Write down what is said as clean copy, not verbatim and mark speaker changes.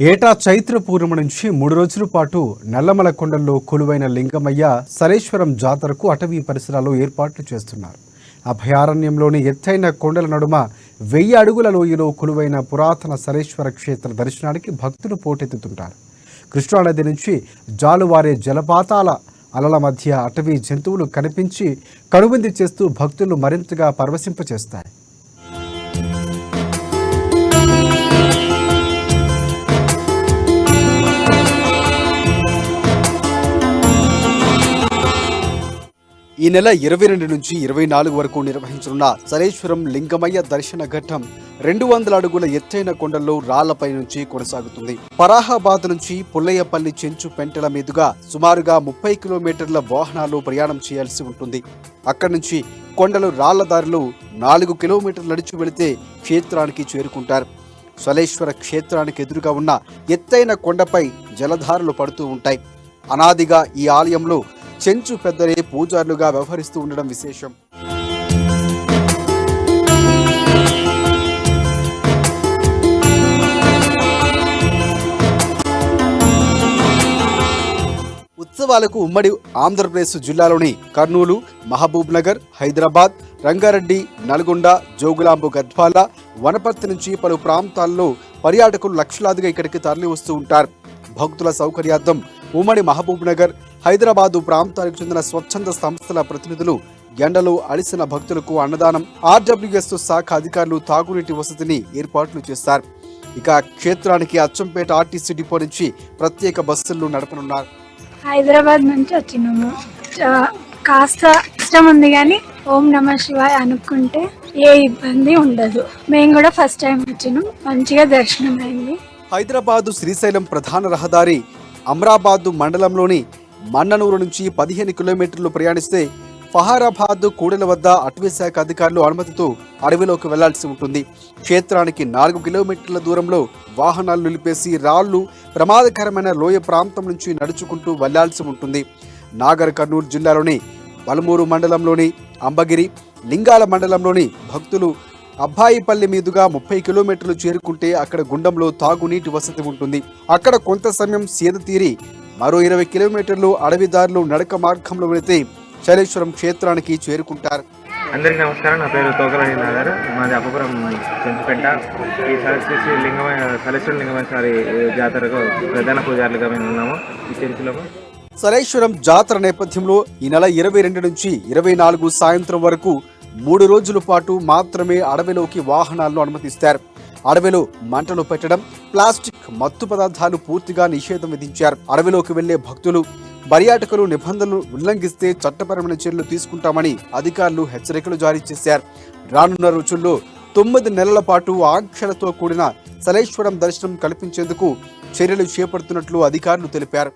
Speaker 1: ఏటా చైత్ర పూర్ణిమ నుంచి 3 రోజుల పాటు నల్లమల కొండల్లో కొలువైన లింగమయ్య సలేశ్వరం జాతరకు అటవీ పరిసరాల్లో ఏర్పాట్లు చేస్తున్నారు. అభయారణ్యంలోని ఎత్తైన కొండల నడుమ 1000 అడుగుల లోయలో కొలువైన పురాతన సలేశ్వర క్షేత్ర దర్శనానికి భక్తులు పోటెత్తుతుంటారు. కృష్ణానది నుంచి జాలువారే జలపాతాల అలల మధ్య అటవీ జంతువులు కనిపించి కనువిందు చేస్తూ భక్తులు మరింతగా పరవశింపచేస్తాయి. ఈ నెల 22 నుంచి 24 వరకు నిర్వహించనున్న సలేశ్వరం లింగమయ్య దర్శన ఘట్టం 200 అడుగుల ఎత్తైన కొండల్లో రాళ్లపై నుంచి కొనసాగుతుంది. పరాహాబాద్ నుంచి పుల్లయ్యపల్లి చెంచు పెంటల మీదుగా సుమారుగా 30 కిలోమీటర్ల వాహనాలు ప్రయాణం చేయాల్సి ఉంటుంది. అక్కడి నుంచి కొండలు రాళ్ల దారిలో 4 కిలోమీటర్లు నడిచి వెళితే క్షేత్రానికి చేరుకుంటారు. సలేశ్వర క్షేత్రానికి ఎదురుగా ఉన్న ఎత్తైన కొండపై జలధారలు పడుతూ ఉంటాయి. అనాదిగా ఈ ఆలయంలో చెంచు పెద్దలే పూజారులుగా వ్యవహరిస్తూ ఉండడం విశేషం. ఉత్సవాలకు ఉమ్మడి ఆంధ్రప్రదేశ్ జిల్లాలోని కర్నూలు, మహబూబ్ నగర్, హైదరాబాద్, రంగారెడ్డి, నల్గొండ, జోగులాంబ గద్వాల, వనపర్తి నుంచి పలు ప్రాంతాల్లో పర్యాటకులు లక్షలాదిగా ఇక్కడికి తరలి వస్తూ ఉంటారు. భక్తుల సౌకర్యార్థం ఉమ్మడి మహబూబ్ నగర్, హైదరాబాదు ప్రాంతానికి చెందిన స్వచ్ఛంద సంస్థల ప్రతినిధులు ఎండలో అలిసిన భక్తులకు అన్నదానం, ఆర్డబ్ల్యూఎస్ శాఖ అధికారులు తాగునీటి వసతిని ఏర్పాట్లు చేశారు. ఇక క్షేత్రానికి అచ్చంపేట ఆర్టీసీ డిపో నుంచి ప్రత్యేక బస్సులు నడపనున్నారు.
Speaker 2: హైదరాబాద్ నుంచి వచ్చినాము. కాస్త ఇష్టం ఉంది కానీ ఓం నమ శివాయ అనుకుంటే ఏ ఇబ్బంది ఉండదు. మేము కూడా ఫస్ట్ టైం వచ్చినాం, మంచిగా దర్శనం అయింది.
Speaker 1: హైదరాబాదు శ్రీశైలం ప్రధాన రహదారి అమరాబాదు మండలంలోని మన్ననూరు నుంచి 15 కిలోమీటర్లు ప్రయాణిస్తే ఫహారాబాద్ కూడల వద్ద అటవీశాఖ అధికారులు అనుమతితో అడవిలోకి వెళ్లాల్సి ఉంటుంది. క్షేత్రానికి 4 కిలోమీటర్ల దూరంలో వాహనాలు నిలిపేసి రాళ్లు, ప్రమాదకరమైన లోయ ప్రాంతం నుంచి నడుచుకుంటూ వెళ్లాల్సి ఉంటుంది. నాగర్ కర్నూలు జిల్లాలోని బలమూరు మండలంలోని అంబగిరి, లింగాల మండలంలోని భక్తులు అబ్బాయిపల్లి మీదుగా 30 కిలోమీటర్లు చేరుకుంటే అక్కడ గుండంలో తాగునీటి వసతి ఉంటుంది. అక్కడ కొంత సమయం సేద తీరి మరో 20 కిలోమీటర్లు అడవిదారులు నడక మార్గంలో వెళితే శైలేశ్వరం క్షేత్రానికి చేరుకుంటారు.
Speaker 3: అందరికీ నమస్కారం. నా పేరు తోకరాణి నాగర్, మాది అప్పపురం చెంచుపెంట. ఈ సలేశ్వరం లింగమయ్య జాతరకు ప్రధాన పూజారులుగా మేము ఉన్నాము ఈ చెరుకులో.
Speaker 1: సలేశ్వరం జాతర నేపథ్యంలో ఈ నెల 22 నుంచి 24 సాయంత్రం వరకు 3 రోజుల పాటు మాత్రమే అడవిలోకి వాహనాలను అనుమతిస్తారు. అడవిలో మంటలు పెట్టడం, ప్లాస్టిక్ మత్తు పదార్థాలు పూర్తిగా నిషేధం విధించారు. అడవిలోకి వెళ్లే భక్తులు, పర్యాటకులు నిబంధనలు ఉల్లంఘిస్తే చట్టపరమైన చర్యలు తీసుకుంటామని అధికారులు హెచ్చరికలు జారీ చేశారు. రానున్న రోజుల్లో 9 నెలల పాటు ఆంక్షలతో కూడిన సలేశ్వరం దర్శనం కల్పించేందుకు చర్యలు చేపడుతున్నట్లు అధికారులు తెలిపారు.